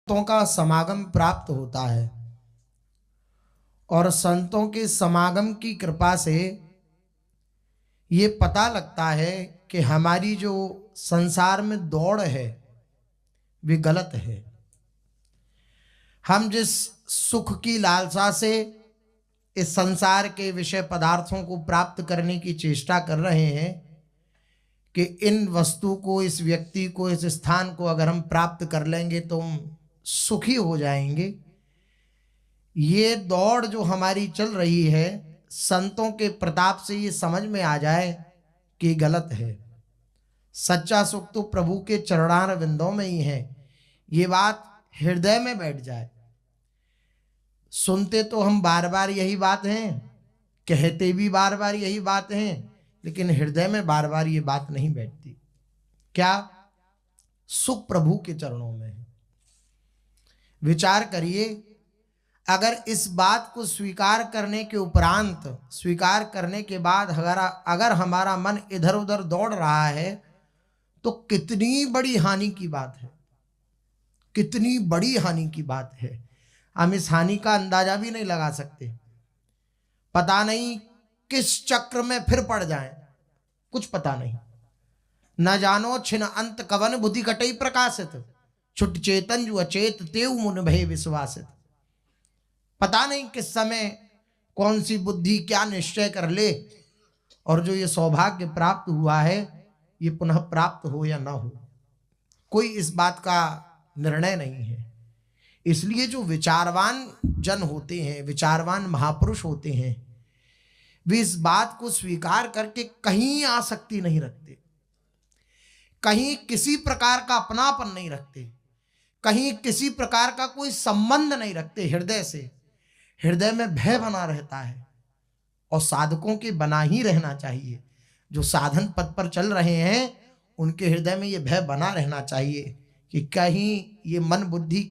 संतों का समागम प्राप्त होता है और संतों के समागम की कृपा से ये पता लगता है कि हमारी जो संसार में दौड़ है वे गलत है। हम जिस सुख की लालसा से इस संसार के विषय पदार्थों को प्राप्त करने की चेष्टा कर रहे हैं कि इन वस्तु को, इस व्यक्ति को, इस स्थान को अगर हम प्राप्त कर लेंगे तो हम सुखी हो जाएंगे, ये दौड़ जो हमारी चल रही है, संतों के प्रताप से ये समझ में आ जाए कि गलत है। सच्चा सुख तो प्रभु के चरणार विंदों में ही है। ये बात हृदय में बैठ जाए। सुनते तो हम बार बार यही बात हैं, कहते भी बार बार यही बात हैं, लेकिन हृदय में बार बार ये बात नहीं बैठती। क्या? सुख प्रभु के चरणों में है। विचार करिए, अगर इस बात को स्वीकार करने के उपरांत, स्वीकार करने के बाद अगर हमारा मन इधर उधर दौड़ रहा है तो कितनी बड़ी हानि की बात है, कितनी बड़ी हानि की बात है। हम इस हानि का अंदाजा भी नहीं लगा सकते। पता नहीं किस चक्र में फिर पड़ जाएं, कुछ पता नहीं। न जानो छिन अंत कवन बुद्धि कटई प्रकाशित, छुट चेतन जो अचेत तेव मुन भय विश्वासित। पता नहीं किस समय कौन सी बुद्धि क्या निश्चय कर ले और जो ये सौभाग्य प्राप्त हुआ है ये पुनः प्राप्त हो या ना हो, कोई इस बात का निर्णय नहीं है। इसलिए जो विचारवान जन होते हैं, विचारवान महापुरुष होते हैं, वे इस बात को स्वीकार करके कहीं आसक्ति नहीं रखते, कहीं किसी प्रकार का अपनापन नहीं रखते, कहीं किसी प्रकार का कोई संबंध नहीं रखते हृदय से। हृदय में भय बना रहता है और साधकों के बना ही रहना चाहिए। जो साधन पथ पर चल रहे हैं उनके हृदय में ये भय बना रहना चाहिए कि कहीं ये मन बुद्धि